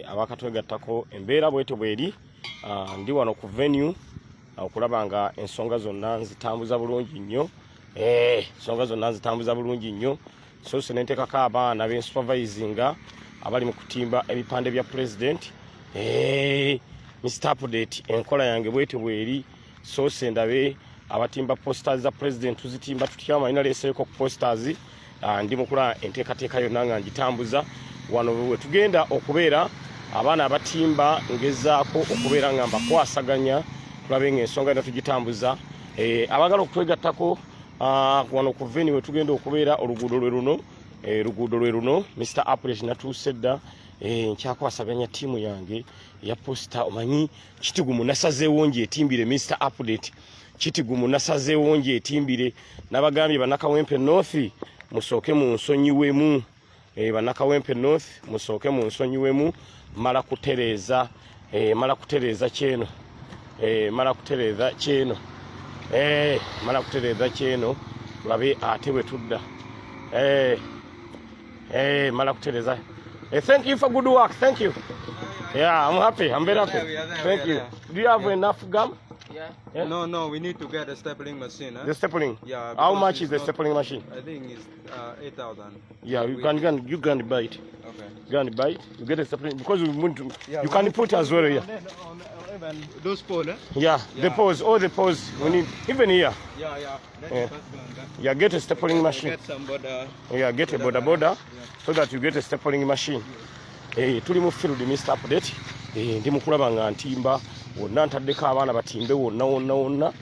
abakatwegattako embeera bwete bweri ndi wano ku venue okulaba nga ensonga zonna nzitambuza bulungi nnyo ensonga zonna nzitambuza bulungi nnyo so senentekako abaana bensupervisinga abali mu kutimba ebipande bya president Mr. Update enkola yange bwete bweri so sendabe abatimba posters za president tuzitimba tutyama ina leseko posters ndi mukula enteekateeka yonna nga ngitambuza wano we tugenda okubeera abaana abatimba ngezaako okubeera nga mbakwasaganya tulabe ng'ensonga eno tugitambuza abagala okutwegattako wano ku venue we tugenda okubeera oluguudo lwe luno Mr. Update natuuse dda nkyakwasaganya ttiimu yange ya posta omanyi kitigumu nasazeewo ngyetimbire Mr. Update kitigumu nasazeewo ngyetimbire nabagambye bannakawempe north musooke mu nsonyiwemu bannakawempe north musooke mu nsonyiwemu mala kutereeza kyeno mala kutereeza kyeno tulabe ate bwe tudda mala kutereeza thank you for good work. Thank you. Yeah, I'm happy. I'm very happy. Thank you. Do you have enough gum? Yeah. No, we need to get a stapling machine. The stapling? Yeah. How much is the stapling machine? I think it's 8,000. Yeah, you can buy it. Okay. You can buy it. You get a stapling because we want to. Yeah, you can put as well here. Even those poles, eh? Yeah, the poles, all the poles. We need even here. Yeah, get a stapling machine. Get some border. Yeah, get a border so that you get a stapling machine. Tuli mu field Mr. Update. Ndi mukulaba nga ntimba wonna ntaddeko abaana batimbe wonna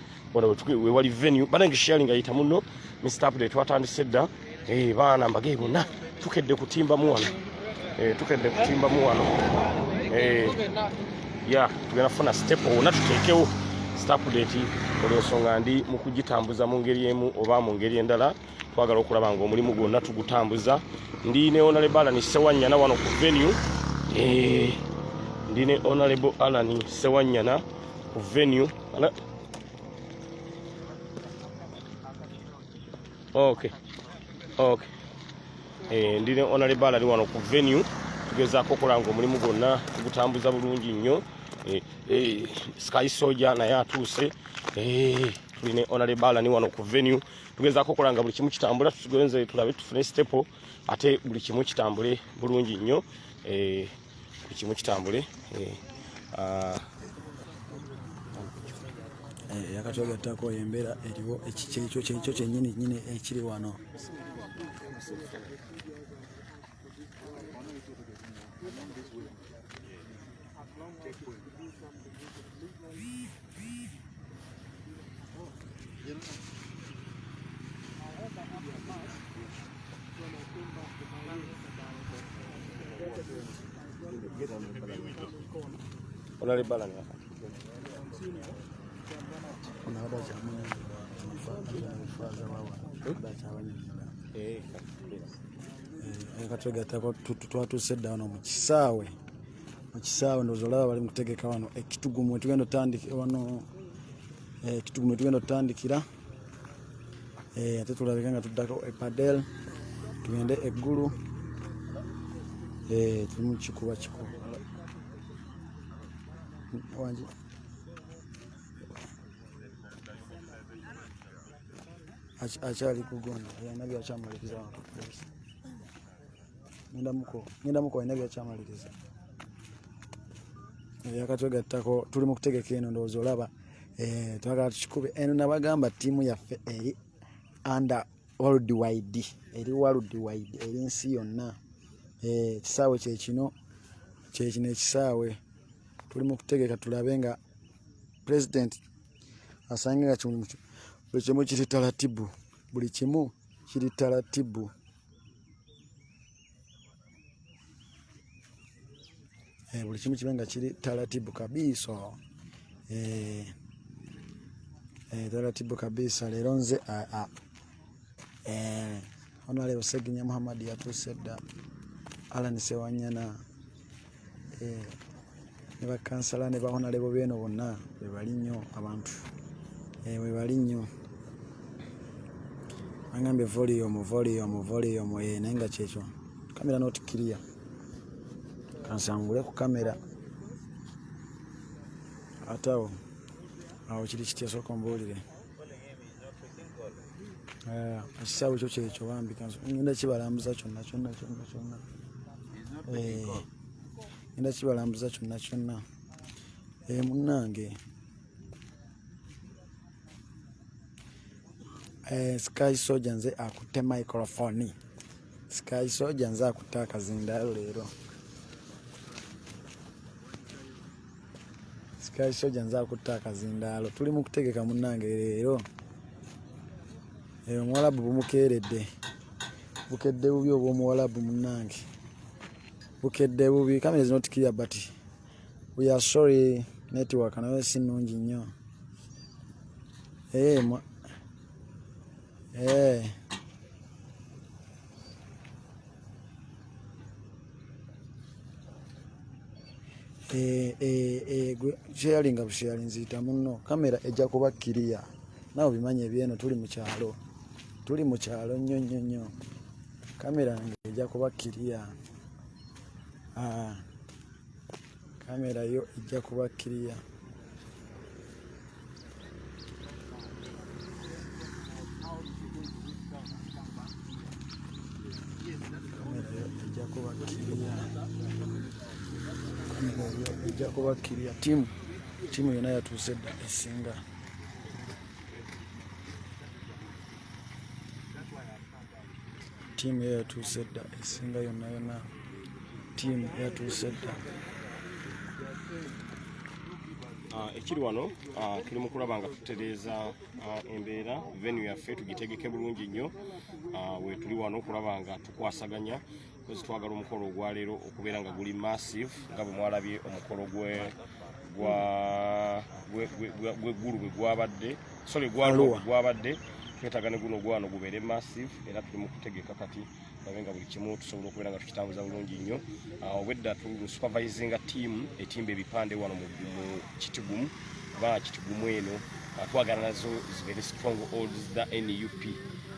we wali venue banange sharing ayita muno Mr. Update watandise dda baana mbage bonna tukedde kutimbamu wano ya tugenda funa step wonna tuteekewo Mr. Update olw'ensonga ndi mu kugitambuza mu ngeri emu oba mu ngeri endala twagala okulaba nga omulimu gwonna tugutambuza ndi ne Honorable Alan Sewanyana wano ku venue ndi ne Honorable Alan Sewanyana ku venue okay ndi ne Honorable Alan wano ku venue tugezaako okola nga omulimu gwonna tugutambuza bulungi nnyo Sky Soldier naye atuuse tuli ne Honorable Alan wano ku venue tugezaako okola nga buli kimu kitambula tugenze tulabe tufune stepo ate buli kimu kitambule bulungi nnyo buli kimu kitambule yakatwegattako embeera eriwo ekyo kyennyini ekiri wano Honorable Alan yakatwegattako twatuuse dda wano mu kisaawe ndowooza olaba bali mu kutegeka wano ekitugumu wetugenda otandikira ate tulabika nga tuddako epadel tugende eggulu tuli mu kikuba wangi akyali kugonda alina byakyamaliriza ngendamuko alina byakyamaliriza yakatwegattako tuli mu kutegeka eno ndowooza olaba twagala tukikube eno nabagamba ttiimu yaffe eri under worldwide eri nsi yonna ekisaawe kyekino ekisaawe tuli mu kutegeka tulabe nga president asange nga buli kimu kiri taratibu buli kimu kibe nga kiri taratibu kabisa taratibu kabisa leero nze Honorable Seginya Muhammad yatuuse dda Alan Sewanyana ne bakansala ne Honorable beno bonna be bali nnyo abantu we bali nnyo angambye volume naye nga kyekyo kamera not clear kansangule ku kamera atawo awo kiri kitya sooka mbuulire ekisaawe ekyo kyekyo bambi ngenda kibalambuza kyonna ngenda kibalambuza kyonna munnange Sky Soldier nze akutte microphone. Sky Soldier nze akutte akazindaalo leero. Sky Soldier nze akutte akazindaalo. Tuli mu kutegeka munnange leero. Omuwalabu bumukeeredde. Bukedde bubi obw'omuwalabu munnange. Bukedde bubi. Camera is not clear but we are sorry. Network nayo si nnungi nnyo. Sharinga busharing nzita muno kamera ejja kuba clear nawe bimanye ebyeno tuli mu kyalo nnyo kamera ejja kuba clear kamera yo ejja kuba clear ejja kuba clear timu yonna yatuuse dda esinga timu yatuuse dda esinga yonna timu yatuuse dda ekiri wano tuli mu kulaba nga tutereeza embeera venue yaffe tugitegeke bulungi nnyo we tuli wano okulaba nga tukwasaganya kozi twagala omukolo ogwaleero okubeera nga guli massive nga bwe mwalabye omukolo gw'eggulu bwe gwabadde gwabadde twetaaga ne guno ogwano gubeere massive era tuli mu kutegeka kati babe nga buli kimu tusobola okubeera nga tukitambuza bulungi nnyo obwedda tusupervisinga team etimba ebipande wano mu kitigumu kuba kitigumu eno twagala nazo zibeere strong odds the NUP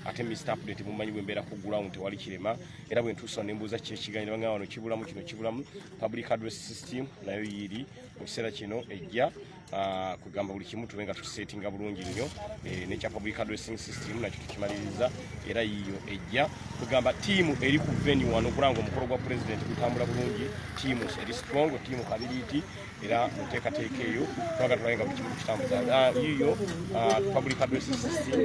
ate Mr. Update mumanyi bwembeera ku ground tewali kirema era bwe ntuusa nembuuza kyekiganiro nga wano kibulamu public address system nayo yiri mu kiseera kino ejja kugamba buli kimu tube nga tukisetinga bulungi nnyo nekya public addressing system nakyo tukimaliriza era yiyo ejja kugamba tiimu eri ku venue wano okulanga omukolo gwa president gutambula bulungi tiimu eri strong tiimu kabiriiti era muteekateeka eyo twagala tulabe nga buli kimu tukitambuza yiyo public addressing system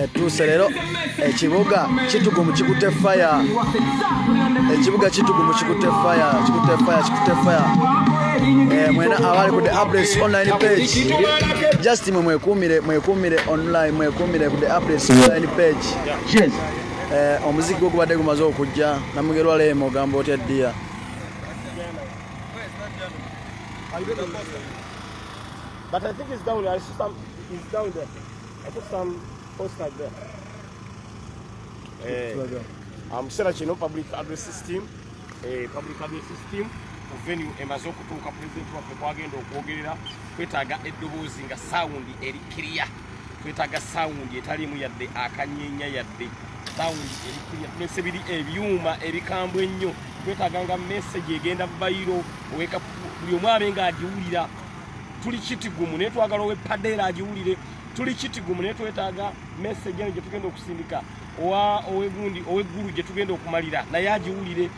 etuuse leero ekibuga kitugumu kikutte fire ekibuga kitugumu kikutte fire mwena abali ku the Updates online page just mwekumire online mwekumire ku the Updates online page omuziki ogubadde gumaze okujja namugerwa leemo ogamba otya ddiya But I think it's down there. I see some. It's down there. I put some posters there. Musera kino public address system. Public address system. Venue emaze okutuuka president waffe kwagenda okwogerera twetaaga eddoboozi nga sound eri clear. Twetaaga sound etalimu yadde akanyeenya yadde. Sound eri clear. Mese biri ebyuma ebikambwe ennyo. Twetaaga nga message egenda bayiro oweka buli omu abenga agiwulira. Tuli kitigumu ne twagala owe padera agiwulire tuli kitigumu ne twetaaga message eno gye tugenda okusindika oweggulu gye tugenda okumalira naye agiwulire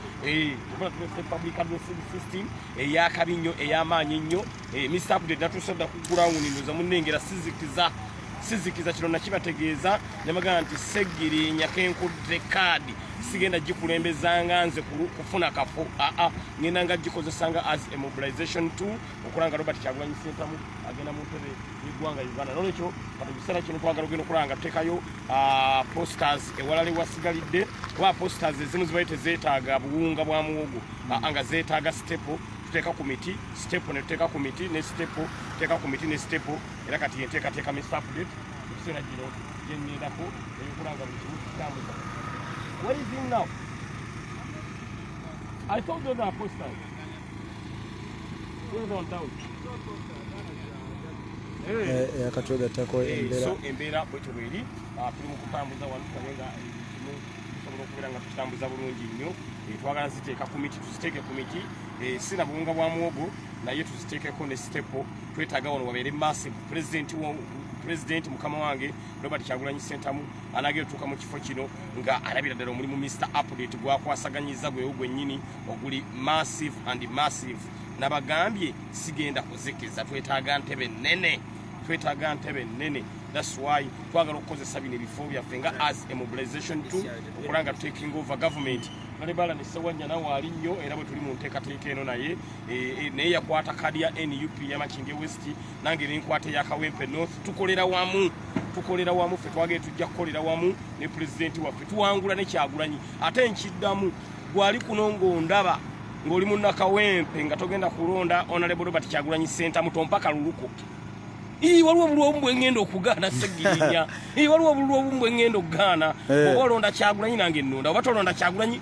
public address system eyakabi nnyo ey'amaanyi nnyo Mr. Update natuusadda ku ground ndoza munnengera sizikiza kino nakibategeeza nebagamba nti seggirinya kenkudde kaadi sigenda gikulembezanga nze kufuna kafo ngenda nga gikozesanga as a mobilization tool okulanga Robert Kyagulanyi Ssentamu agenda mu ntebe y'eggwanga Uganda nolwekyo kati ebiseera kino twagala ogenda okulanga tuteekayo posters ewalala ewasigalidde oba posters ezimu zibaye tezeetaaga buwunga bwa muwogo nga zeetaaga stepo tuteeka ku miti stepo ne tuteeka ku miti ne stepo tuteeka ku miti ne stepo era kati yenteekateeka Mr. Update ekiseera kino gyennyendako eyokulanga buli kimu kitambuza. What is he now? I told you that posters. Hold on down. akatwegattako embeera so embeera bwetyo bweri tuli mu kutambuza wano tukabenga nga tukitambuza bulungi nnyo twagala ziteeka komiti tuziteeke komiti sina buwunga bwa muwogo naye tuziteekeko ne stepo twetaaga wano wabeere massive president mukama wange Robert Kyagulanyi Ssentamu anagera tuka mu kifo kino nga alabira ddala omulimu Mr. Update gwakwasaganyiza gwennyini oguli massive and massive nabagambye sigenda kuzikiriza twetaaga ntebe nnene that's why twagala okukozesa bino ebifo byaffe nga as a mobilization tool okulanga taking over government nalebala ne Ssewanya nawe ali nnyo era bwe tuli mu nteekateeka eno naye naye yakwata kadi ya NUP ya Makinge West nange nenkwata ya Kawempe North tukolera wamu ffe twagala tujja kukolera wamu ne pulezidenti waffe tuwangula ne Kyagulanyi ate nkiddamu gwali kuno ng'ondaba ng'oli mu Nakawempe nga togenda kulonda Honorable Robert Kyagulanyi Ssentamu tompa kaluluko waliwo obululu obumu bwe ngenda okugaana Ssegirinya waliwo obululu obumu bwe ngenda okugaana oba olonda Kyagulanyi nange nnonda oba tolonda Kyagulanyi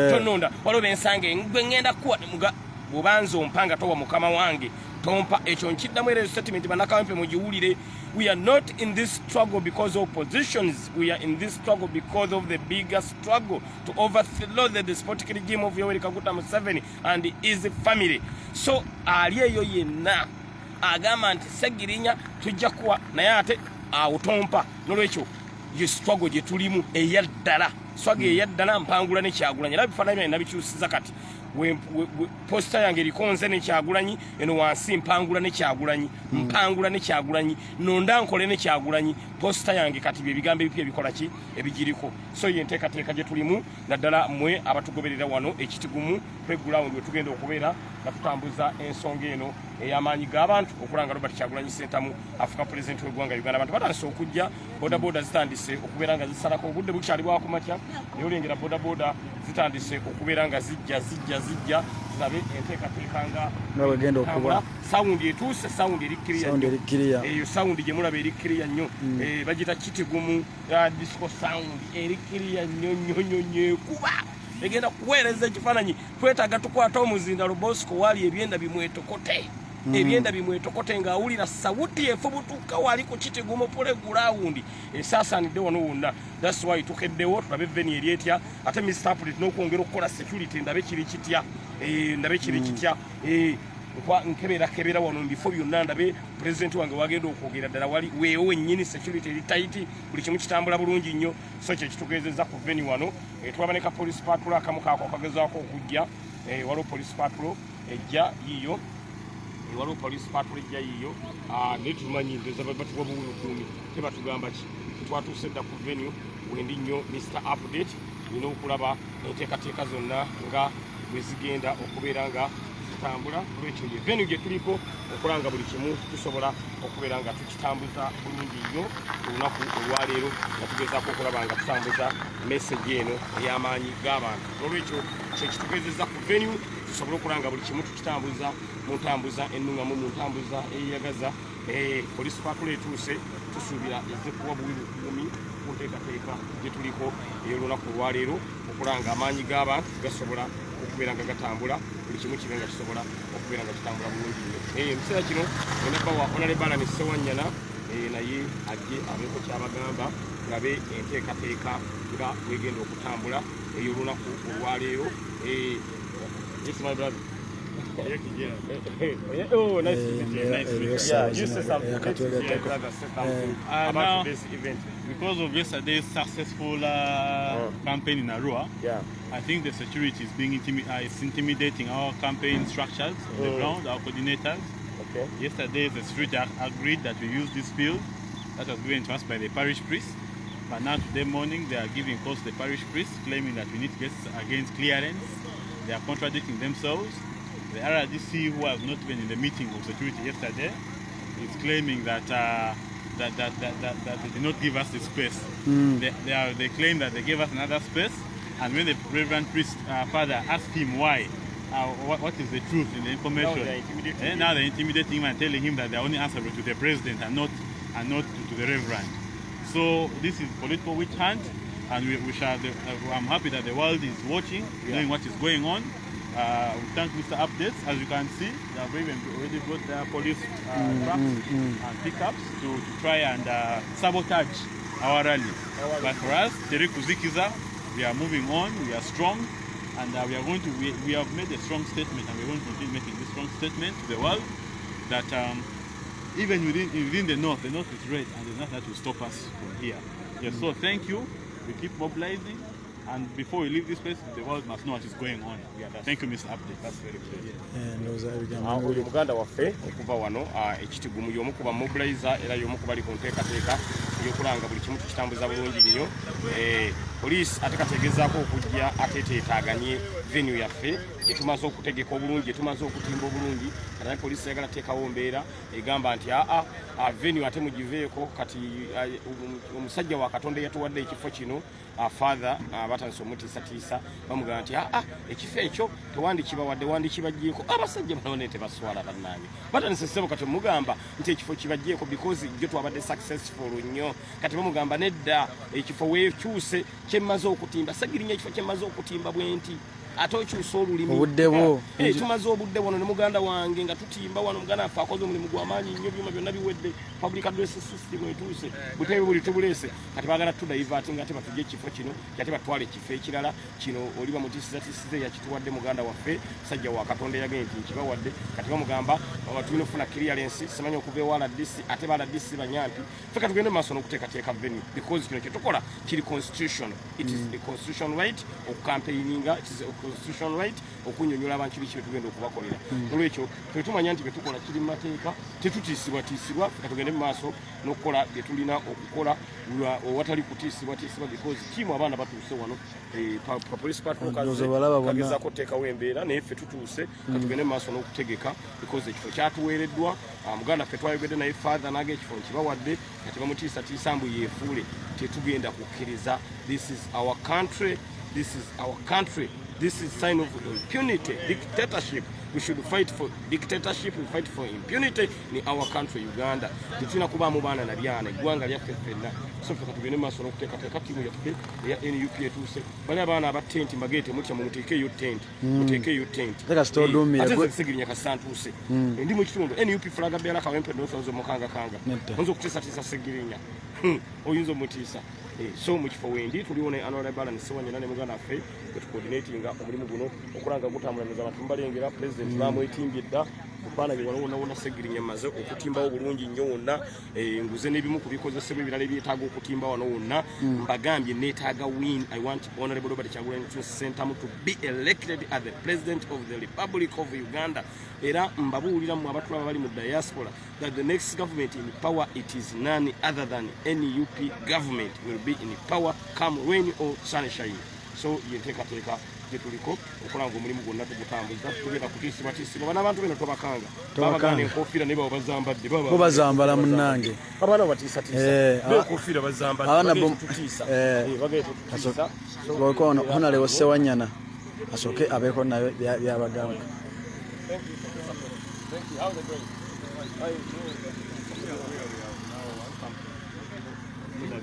tononda waliwo bensange gwe ngenda kuwa bw'obanza ompa nga towa mukama wange tompa ekyo nkiddamu era statement bannakawempe mugiwulire. We are not in this struggle because of positions. We are in this struggle because of the bigger struggle to overthrow the despotic regime of Yoweri Kaguta Museveni and his family. So ali eyo yenna agamba nti Ssegirinya tujja kuwa naye ate awutompa nolwekyo ye struggle gye tulimu eyaddala swage eyaddala mpangula ne Kyagulanyi era bifaananyi nabikyusiza kati posta yange erikonze ne Kyagulanyi eno wansi mpangula ne Kyagulanyi nonda nkole ne Kyagulanyi posta yange kati byebigambo ebipya ebikola ki ebigiriko so ye nteekateeka gye tulimu naddala mmwe abatugoberera wano ekitigumu playground we tugenda okubeera nga tutambuza ensonga eno ey'amaanyi g'abantu okulanga Robert Kyagulanyi Ssentamu afuka pulezidenti w'eggwanga Uganda. Abantu batandise okujja bodaboda zitandise okubeera nga zisalako obudde bukyali bwakumakya naye olengera bodaboda zitandise okubeera nga zijja tulabe enteekateeka nga bwegenda okuba sawundi etuuse sawundi erikkiriya eyo sawundi gye mulaba erikkiriya nnyo bagita kitigumu disco sound erikkiriya nnyo ekuba egenda kuweereza ekifaananyi twetaaga tukwata omuzindalo Bosco wali ebyenda bimwetokote ng'awulira sawuti efubutuka wali ku kitigumu playground esaasaanidde wano wonna. That's why tukeddewo tulabe veni eri etya ate Mr. Update n'okwongera okukola security ndabe kiri kitya nkebera wano mu bifo byonna ndabe pulezidenti wange wagenda okwogera ddala wali weewo wennyini security eri tight buli kimu kitambula bulungi nnyo so kye kitugeezezza ku veni wano twaba ne ka police patrol akamu kaako akagezaako okujja waliwo police patrol ejja yiyo naye tumanyi ndoza batuwa buwulukuumi tebatugamba ki twatuuse dda ku venue wendi nnyo Mr. Update nina okulaba enteekateeka zonna nga bwe zigenda okubeera nga zitambula olwekyo ye venue gye tuliko okulanga buli kimu tusobola okubeera nga tukitambuza bulungi nnyo ku lunaku olwaleero nga tugezaako okulaba nga tutambuza message eno ey'amaanyi g'abantu olwekyo kyekitugeezezza ku venue tusobole okulanga buli kimu tukitambuza mu ntambuza ennungamu mu ntambuza eyeyagaza police patrol etuuse tusuubira ezze kuwa buwulukuumi ku nteekateeka gye tuliko ey'olunaku olwaleero okulanga amaanyi g'abantu gasobola okubeera nga gatambula buli kimu kibe nga kisobola okubeera nga kitambula bulungi nnyo. Ekiseera kino enabba wa Honorable ne Ssewanyana naye ajje abeeko kyabagamba ngabe enteekateeka nga bwegenda okutambula ey'olunaku olwaleero. Yes, my brother. Oh, nice to meet you. Nice to meet you. Yeah, you said something. About this event. Because of yesterday's successful campaign in Arua, I think the security is being intimidating our campaign structures on the ground, our coordinators. Okay. Yesterday, the security agreed that we use this field that was given to us by the parish priest. But now today morning, they are giving cause to the parish priest, claiming that we need to get against clearance. They are contradicting themselves. The RRDC, who was not even in the meeting of security yesterday, is claiming that they did not give us the space. They claim that they gave us another space, and when the Reverend Priest Father asked him why, what is the truth in the information, now they're intimidating him and telling him that they're only answerable to the President and not to the Reverend. So this is political witch hunt, and I'm happy that the world is watching, knowing what is going on. We thank Mr. Updates. As you can see, they have already got their police trucks and pickups to try and sabotage our rally. But for us, Terry Kuzikiza, we are moving on, we are strong, and we are going to, we have made a strong statement, and we're going to continue making this strong statement to the world that even within the north is red, and there's nothing that will stop us from here. Yes, so thank you. We keep mobilizing, and before we leave this place, the world must know what is going on. Yeah, thank you, Mr. Abdi. That's very clear. Oli muganda waffe okuva wano ekitigumu y'omu ku bamobilizer era y'omu ku bali ku nteekateeka ey'okulanga buli kimu tukitambuza bulungi nnyo. Poliisi ate kategezaako okujja ate teetaaganye venue yaffe gye tumaze okutegeka obulungi, gye tumaze okutimba obulungi. Kati poliisi yagala teekawo mbeera egamba nti venue ate mugiveeko. Kati omusajja wa Katonda yatuwadde ekifo kino father batandise omutiisatiisa bamugamba nti ekifo ekyo tewandikibawadde, wandikibaggyeko. Abasajja mulabone tebaswala bannange batandise ssebo kati mugamba nti ekifo kibaggyeko because gye twabadde successful nnyo. Kati bamugamba nedda ekifo weekyuse kyemmaze okutimba Ssegirinya ekifo kyemmaze okutimba bwe nti ate okyusa olulimi obuddebo tumaze obudde wano ne muganda wange nga tutimba wano muganda affe akoze omulimu gw'amaanyi nnyo byuma byonna biwedde public address system etuuse butebe buli tubuleese kati baagala tudaivatinga ate batujja ekifo kino ate batwala ekifo ekirala kino oliba mutiisatiisize yakituwadde muganda waffe sajja wa Katonda yagambye nti nkibawadde kati bamugamba tulina okufuna clearance simanyi okuva ewa RDC ate ba RDC banyampi ffe ka tugende mu maaso n'okuteekateeka venue because kino kye tukola kiri constitution. It is a constitution right okucampaigninga, it is a constitution right okunyonyola abantu biki betugenda okubakolera. Olwekyo ffe tumanya nti betukola kiri mu mateeka tetutiisibwatiisibwa ffe ka tugende mu maaso n'okukola bye tulina okukola watali kutiisibwatiisibwa because kimu abaana batuuse wano police patrol kagezaako teekawo embeera naye ffe tutuuse ka tugende mu maaso n'okutegeka because ekifo kyatuweereddwa muganda ffe twayogedde naye father naga ekifo nkibawadde kati bamutiisatiisa mbu yeefuule tetugenda kukkiriza. This is our country, this is our country. This is sign of impunity, dictatorship. We should fight for dictatorship, we fight for impunity in our country, Uganda. Tetulina kubaamu baana na byana eggwanga lyaffe ffenna. So ffe katugende maaso n'okuteekateeka tiimu yaffe eya NUP etuuse. Bali abaana aba tent magete mutya muteekeyo tent. Muteekeyo tent. Ate Ssegirinya kasantuuse. Ndi mu kitundu NUP flaga beera Kawempe North Mukanga Kanga. Oyinza okutiisatiisa Ssegirinya. Oyinza omutiisa. So mu kifo wendi tuliwo ne honorable Alan Sewanyana ne muganda affe tukoordinatinga omulimu guno okulanga gutambulaniza abantu mbalengera president bamwetimbidda mufaananyi wona Ssegirinya maze okutimbawo bulungi nnyo wonna nguze n'ebimu ku bikozesebwa ebirala ebyetaaga okutimba wano wonna mbagambye neetaaga win. I want honorable Robert Kyagulanyi Ssentamu to be elected as the president of the Republic of Uganda. Era mbabuulira mu abatulaba bali mu diaspora that the next government in power it is none other than NUP government will be in power come rain or sunshine. So yenteekateeka gye tuliko okulanga omulimu gwonna tugutambuza tugenda kutiisibwatiisibwa bana abantu bena tobakanga babagana enkofiira naye baba bazambadde bo bazambala munnange abaana batiisatiisa enkofiira bazambadde tutiisa bagenda tututiisa lwokono honalewo Ssewanyana asooke abeeko nayo byabagamba. How they going?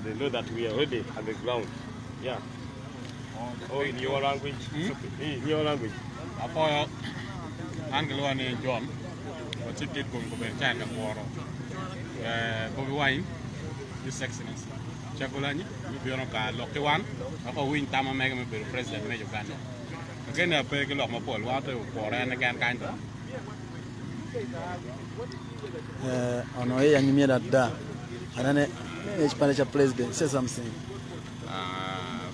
They know that we are already at the ground. Yeah. Oh, in your language? In your language. Apoyo Anglo and John, but it did go to China for Bobby Wine, His Excellency. Kyagulanyi, you know, Locky one, or win Tama Mega President of Uganda. Again, I pay a lot more water for and again kind of. Ono yanyumye dda anane ekipande kya president say something.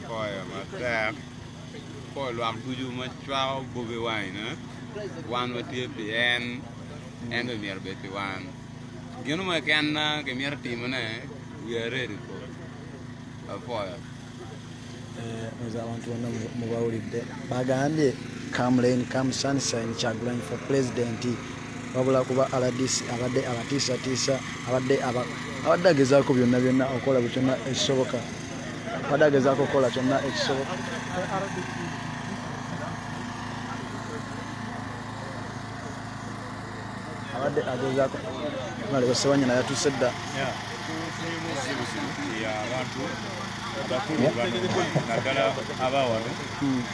Koyo matek ko lwak tuju machwa Bobby Wine wan watie bien endo mier beti wan gino ma kenna ke mier timne we are ready for oza abantu bonna mubawulidde bagambye come rain come sunshine Kyagulanyi for president wabula kuba RDC abadde abatiisatiisa abadde agezaako byonna okola buli kyonna ekisoboka abadde agezaako okukola kyonna ekisoboka. Abadde agezaako nalewo Ssewanyana yatuuse dda abantu abakulu naddala abawano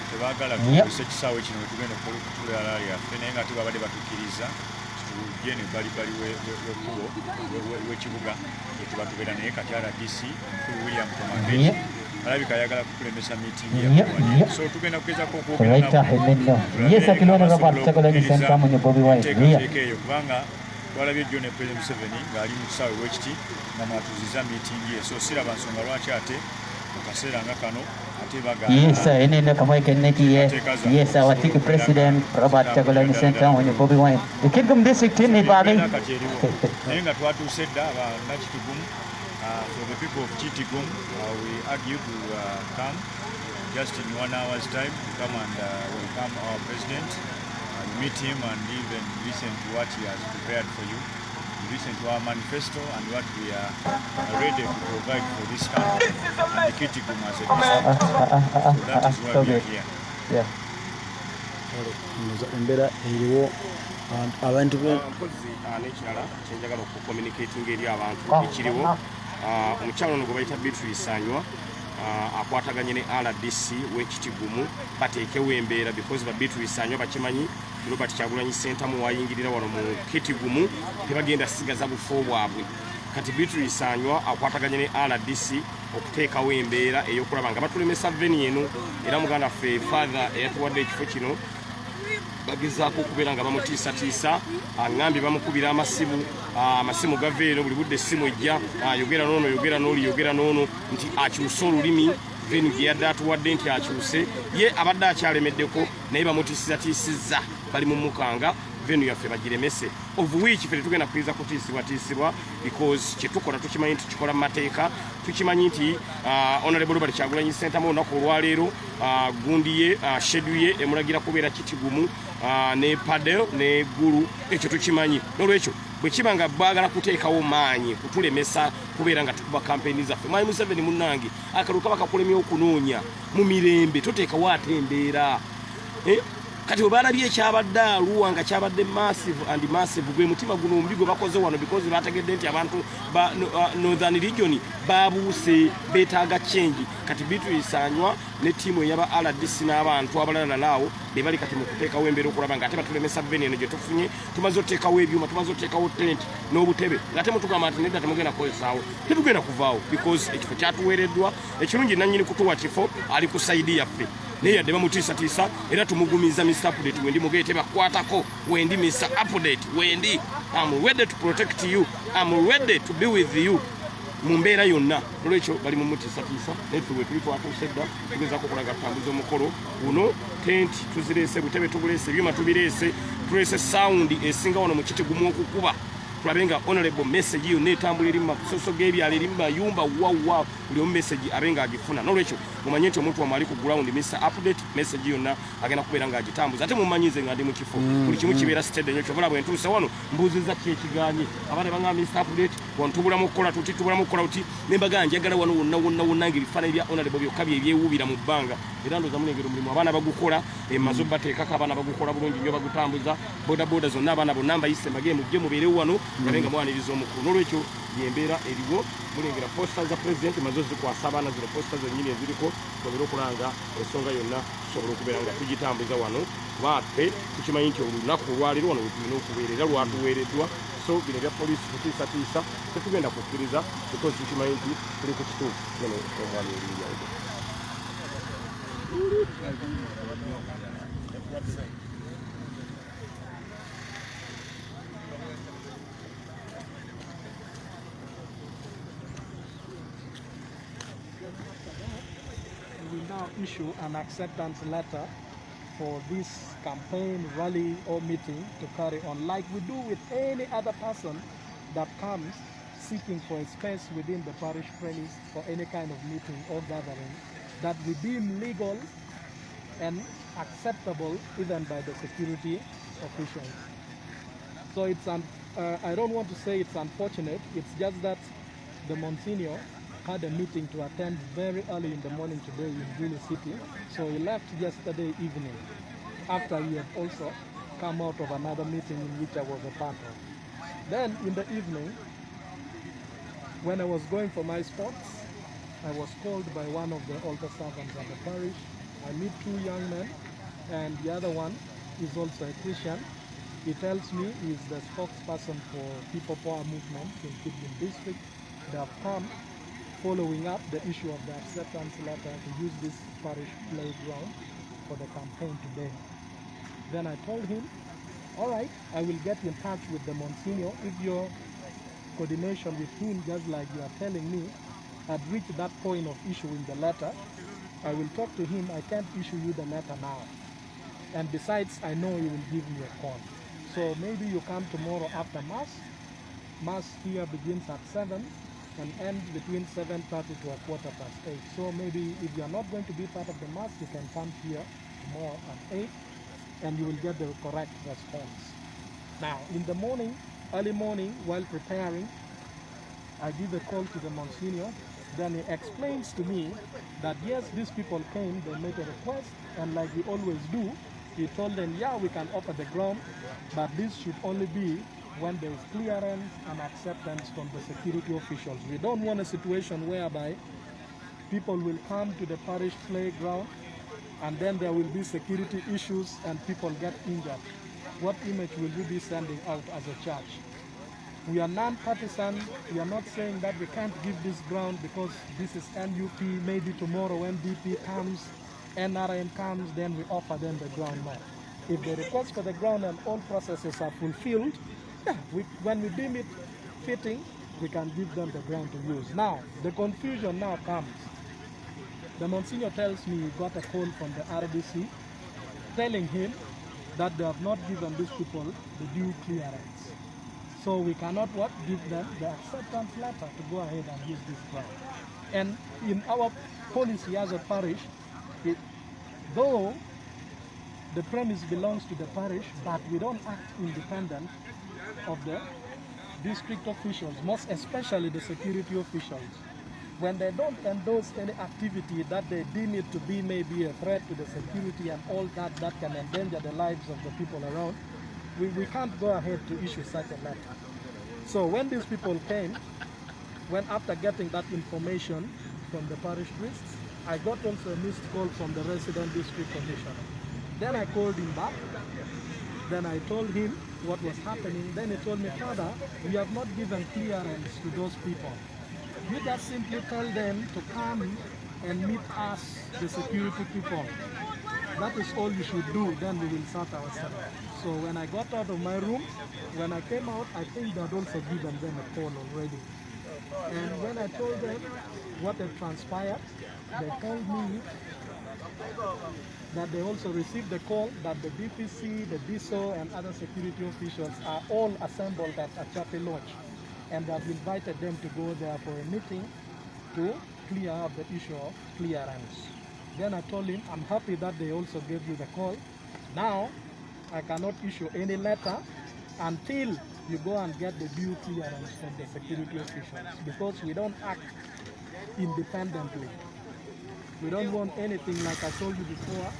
tebaagala tutuuse ekisaawe kino wetugenda okutula alaali yaffe naye nga tebabadde batukkiriza tujje ne balibali w'ekkubo w'ekibuga gye tuba tubeera naye kati RDC omukulu William Tomandeki alabika ayagala kukulemesa miitingi yakuwanye so tugenda kugezako okwogeranateeka eyo kubanga twalabye John President Museveni ng'ali mu kisaawe wekiti nga mwatuziza miitingi ye so siraba nsonga lwaki ate mu kaseera nga kano ate Yes, our ticket president, Robert Chagulanyi Center, when Bobby Wine. The Kingdom District team is battling. naye nga twatuuse dda abannakitigumu for the people of Chitigum, we argue to come just in 1 hour's time to come and welcome our president. You meet him and even listen to what he has prepared for you. You listen to our manifesto and what we are ready to provide for this country and the Chitigum as a district. So that is why we are here. Yeah. Embera eriwo abantu mpozi n'ekirala kyenjagala okucommunicating eri abantu ekiriwo omukyalo ono gwe bayita Beatrice Anywa akwataganye ne RDC w'ekitigumu bateekewo embeera because ba Beatrice Anywa bakimanyi Robert Kyagulanyi Center mu wayingirira wano mu kitigumu tebagenda sigaza bufo bwabwe kati Beatrice Anywa akwataganye ne RDC okuteekawo embeera ey'okulaba nga batulemesa veni eno era muganda ffe father eyatuwadde ekifo kino bagezaako okubeera nga bamutiisatiisa aŋŋambye bamukubira amasimu gava eno buli budde essimu ejja yogera n'ono yogera n'oli yogera n'ono nti akyuse olulimi veni gye yadde atuwadde nti akyuse ye abadde akyalemeddeko naye bamutiisatiisizza bali mu mukanga venu yaffe bagiremese of which ffe tetugenda kuyinza kutiisibwatiisibwa because kyetukola tukimanyi nti tukikola mu mateeka tukimanyi nti honorable Robert Kyagulanyi Center mu olunaku olwaleero gundi ye shedu ye emulagira kubeera kitigumu ne padel ne gulu ekyo tukimanyi n'olwekyo bwe kiba nga baagala kuteekawo maanyi kutulemesa kubeera nga tukuba kampeyini zaffe Mwami Museveni munnange akalulu kaba kakulemya okunoonya mu mirembe toteekawo ate embeera kati obalabye ekyabadde Arua nga kyabadde massive gwe mutima guno ombi gwe bakoze wano because bategedde nti abantu ba Northern Region babuuse beetaaga change kati Beatrice Anywa ne tiimu eyaba RDC n'abantu abalala naawo be bali kati mu kuteekawo embeera okulaba nga ate batulemesa veni eno gye tufunye tumaze oteekawo ebyuma tumaze oteekawo tent n'obutebe ng'ate mutugamba nti nedda temugenda kukozesaawo tebugenda kuvaawo because ekifo kyatuweereddwa ekirungi nannyini kutuwa kifo ali ku sayidi yaffe naye yadde bamutiisatiisa era tumugumiza Mr. Update wendi mugeete bakwatako wendi Mr. Update wendi I'm ready to protect you I'm ready to be with you mu mbeera yonna olwekyo bali mu mutiisatiisa naye ffe tuli twatuuse dda tugezaako okulaga tutambuza omukolo guno tenti tuzireese butebe tubuleese ebyuma tubireese tuleese sawundi esinga wano mu kitigumu okukuba tulabe nga honorable message yonna etambula eri mu masoso g'ebyalo eri mu mayumba wawa buli omu message abe nga agifuna n'olwekyo mumanye nti omuntu wamwe ali ku ground Mr. Update message yonna agenda kubeera nga agitambuza ate mumanyize nga ndi mu kifo buli kimu kibeera sitedde nnyo kyobala bwe ntuuse wano mbuuziza ki ekiganye abaana banga Mr. Update wantubulamu okukola tuti tubulamu okukola tuti nembaga njagala wano wonna ng'ebifaananyi bya honorable byokka byewuubira mu bbanga era ndooza mulengera omulimu abaana bagukola emaze bateekako abaana bagukola bulungi nnyo bagutambuza bodaboda zonna abaana bonna mbayise mbage mujje mubeerewo wano gabe nga mwaniriza omukulu n'olwekyo yembeera eriwo mulengera posta za president mazo zikwasa abaana zino posta zennyini eziriko tusobole okulanga ensonga yonna tusobole okubeera nga tugitambuza wano baffe tukimanyi nti olunaku olwaleero wano wetulina okubeerera lwatuweereddwa so bino bya poliisi tutiisatiisa tetugenda kukkiriza because tukimanyi nti tuli ku kituufu geno omwami eriyawo We now issue an acceptance letter for this campaign, rally or meeting to carry on like we do with any other person that comes seeking for a space within the parish premise for any kind of meeting or gathering that we deem legal and acceptable even by the security officials. So it's I don't want to say it's unfortunate, it's just that the Monsignor had a meeting to attend very early in the morning today in Guinea City. So he left yesterday evening after he had also come out of another meeting in which I was a part of. Then in the evening, when I was going for my sports, I was called by one of the altar servants at the parish. I meet two young men and the other one is also a Christian. He tells me he's the spokesperson for People Power Movement in Kidman District. They have come following up the issue of the acceptance letter to use this parish playground for the campaign today. Then I told him, all right, I will get in touch with the Monsignor. If your coordination with him, just like you are telling me, had reached that point of issuing the letter, I will talk to him. I can't issue you the letter now. And besides, I know he will give me a call. So maybe you come tomorrow after Mass. Mass here begins at 7 and ends between 7:30 to 8:15. So maybe if you are not going to be part of the Mass, you can come here tomorrow at 8 and you will get the correct response. Now, in the morning, early morning, while preparing, I give a call to the Monsignor. Then he explains to me that yes, these people came, they made a request, and like we always do, he told them, yeah, we can offer the ground, but this should only be when there is clearance and acceptance from the security officials. We don't want a situation whereby people will come to the parish playground and then there will be security issues and people get injured. What image will we be sending out as a church? We are non-partisan. We are not saying that we can't give this ground because this is NUP. Maybe tomorrow when DP comes, NRM comes, then we offer them the ground now. If they request for the ground and all processes are fulfilled, yeah, when we deem it fitting, we can give them the ground to use. Now, the confusion now comes. The Monsignor tells me he got a call from the RDC telling him that they have not given these people the due clearance. So we cannot give them the acceptance letter to go ahead and use this ground. And in our policy as a parish, though the premise belongs to the parish, but we don't act independent of the district officials, most especially the security officials. When they don't endorse any activity that they deem it to be maybe a threat to the security and all that can endanger the lives of the people around, we can't go ahead to issue such a letter. So when these people came, after getting that information from the parish priests, I got also a missed call from the resident district commissioner. Then I called him back. Then I told him what was happening. Then he told me, Father, we have not given clearance to those people. You just simply tell them to come and meet us, the security people. That is all you should do, then we will sort ourselves. So when I got out of my room, when I came out, I think they had also given them a call already. And when I told them what had transpired, they told me that they also received the call that the DPC, the DSO, and other security officials are all assembled at Achape Lodge. And they have invited them to go there for a meeting to clear up the issue of clearance. Then I told him, I'm happy that they also gave you the call. Now, I cannot issue any letter until you go and get the due clearance from the security officials, because we don't act independently. We don't want anything, like I told you before,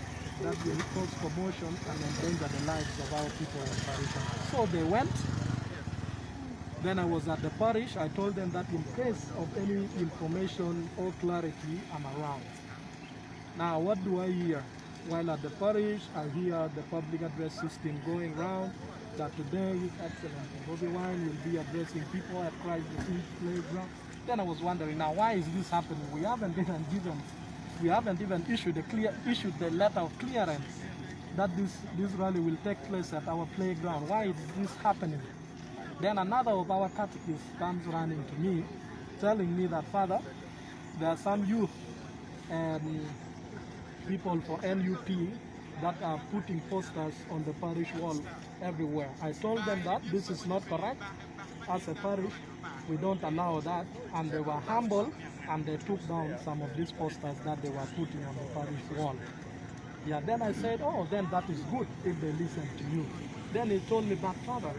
that will cause commotion and endanger the lives of our people and parishioners. So they went. Then I was at the parish. I told them that in case of any information or clarity, I'm around. Now, what do I hear? While at the parish, I hear the public address system going round that today His Excellency Bobi Wine will be addressing people at Christ the King playground. Then I was wondering, now why is this happening? We haven't even issued the letter of clearance that this rally will take place at our playground. Why is this happening? Then another of our catechists comes running to me, telling me that, Father, there are some youth and people for NUP that are putting posters on the parish wall everywhere. I told them that this is not correct. As a parish, we don't allow that. And they were humble and they took down some of these posters that they were putting on the parish wall. Yeah, then I said, oh, then that is good if they listen to you. Then he told me, but Father,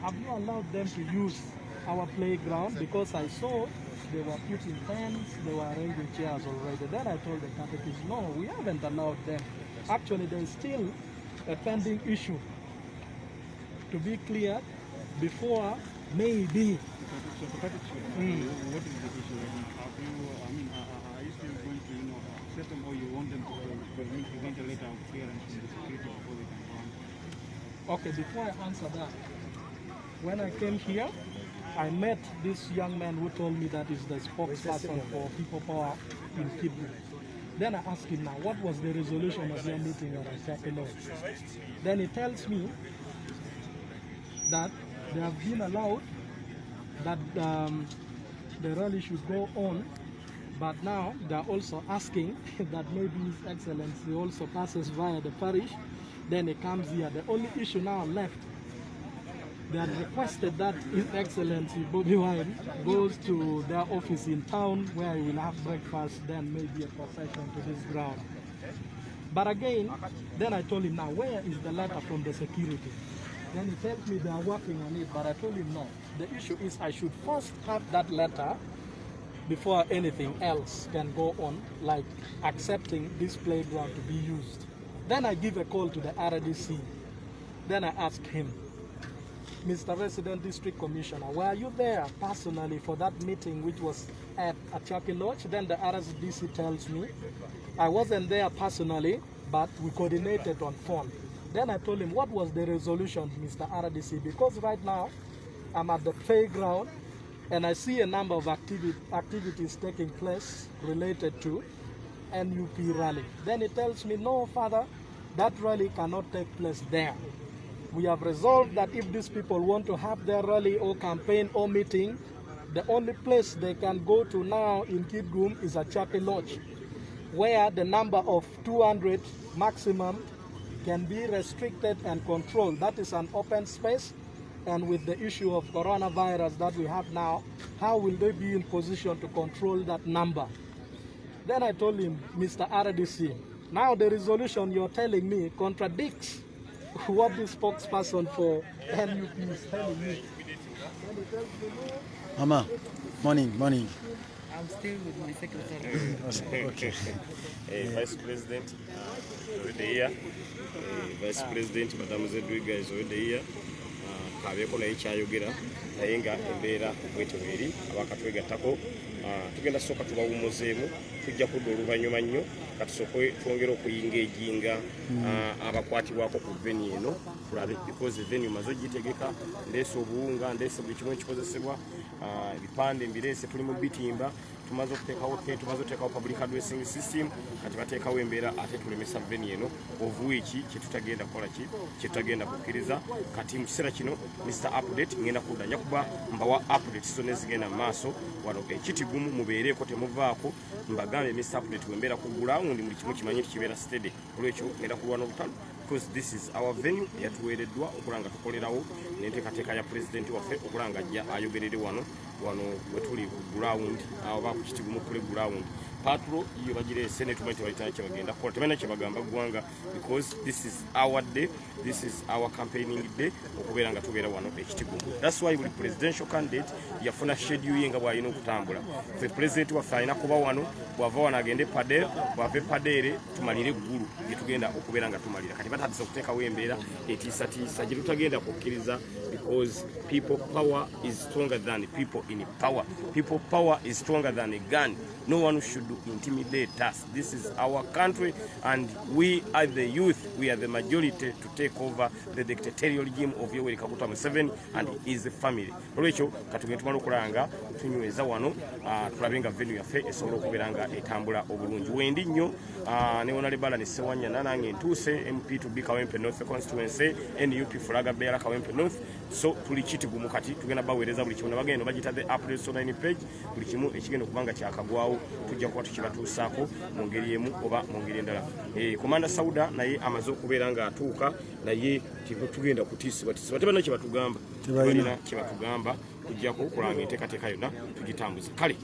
have you allowed them to use our playground? Because I saw they were putting tents, they were arranging chairs already. Then I told the catechist, no, we haven't allowed them. Actually, there is still a pending issue to be cleared before maybe. So what is the issue? Are you still going to accept them, or you want them to present a letter of clearance from the security before they can go on? Okay, before I answer that, when I came here, I met this young man who told me that is the spokesperson for People Power in Kidbu. Then I asked him, now, what was the resolution of your meeting at Ashake Lodge? Then he tells me that they have been allowed that the rally should go on, but now they are also asking that maybe His Excellency also passes via the parish, then he comes here. The only issue now left, they had requested that His Excellency Bobby Wine goes to their office in town where he will have breakfast, then maybe a procession to this ground. But again, then I told him, now where is the letter from the security? Then he tells me they are working on it, but I told him no. The issue is I should first have that letter before anything else can go on, like accepting this playground to be used. Then I give a call to the RDC. Then I ask him, Mr. Resident District Commissioner, were you there personally for that meeting which was at Ashake Lodge? Then the RDC tells me, I wasn't there personally, but we coordinated on phone. Then I told him, what was the resolution, Mr. RDC? Because right now, I'm at the playground, and I see a number of activities taking place related to NUP rally. Then he tells me, no, Father, that rally cannot take place there. We have resolved that if these people want to have their rally or campaign or meeting, the only place they can go to now in Kitgum is Ashake Lodge, where the number of 200 maximum can be restricted and controlled. That is an open space, and with the issue of coronavirus that we have now, how will they be in position to control that number? Then I told him, Mr. RDC, now the resolution you're telling me contradicts what the spokesperson for NUP is telling me. Mama, morning. I'm still with my secretary. Okay. Vice President already here. Vice President Madam Zedwiga is already here. Kabeko na ikyayogera naye nga embeera bwetebiri abakatwegattako tugenda soka tubawumuzeemu tujja kudda oluvannyuma nnyo katusoke twongera okuyinga ejinga abakwatibwako ku venue eno tulabe because venue maze gitegeka ndeese obuwunga ndeese buli kimu ekikozesebwa ebipande mbireese tuli mu bitimba tumaze okuteekawo public addressing system kati bateekawo embeera ate tulemesa venue eno of which kyetutagenda kukola kyetutagenda kukkiriza kati mu kiseera kino Mr. Update ngenda kudanya kuba mbawa update zonna ezigenda mu maaso wano ekitigumu mubeereeko temuvaako mbagambe Mr. Update wembeera ku ground buli kimu kimanyi kibeera steady olwekyo ngenda kulwana obutalo because this is our venue yatuweereddwa okulanga tukolerawo n'enteekateeka ya president waffe okulanga ajja ayogerere wano wetuli ku ground abo ba ku kitigumu kule ground patro iyo bagireese ne tumanyi tebalina kye bagenda kukola tebalina kye bagamba ggwanga because this is our day, this is our campaigning day okubeera nga tubeera wano ekitigumu. That's why buli presidential candidate yafuna schedule ye nga bw'alina okutambula. Ffe president waffe alina kuba wano, bw'ava wano agende Padel, bw'ava Padere tumalire eggulu gye tugenda okubeera nga tumalira. Kati batandise okuteekawo embeera etiisatiisa gye tutagenda kukkiriza because people power is stronger than people in power. People power is stronger than a gun. No one should intimidate us. This is our country, and we are the youth, we are the majority to take over the dictatorial regime of Yoweri Kaguta Museveni and his family. Olwekyo katugenda tumala okulanga tunyweza wano tulabe nga venue yaffe esobola okubeera nga etambula obulungi. Wendi nnyo ne Honorable ne Sewanyana nange ntuuse MP to be Kawempe North constituency NUP flaga bearer Kawempe North. So tuli kitigumu kati tugenda baweereza buli kimu bagenda bagita the updates online page buli kimu ekigenda okubanga kyakagwawo tujja kuba tukibatuusaako mu ngeri emu oba mu ngeri endala. Komanda Sauda naye amaze okubeera nga atuuka naye tugenda kutiisibwa tebalina kye batugamba tujjako okulanga enteekateeka yonna tugitambuza kale.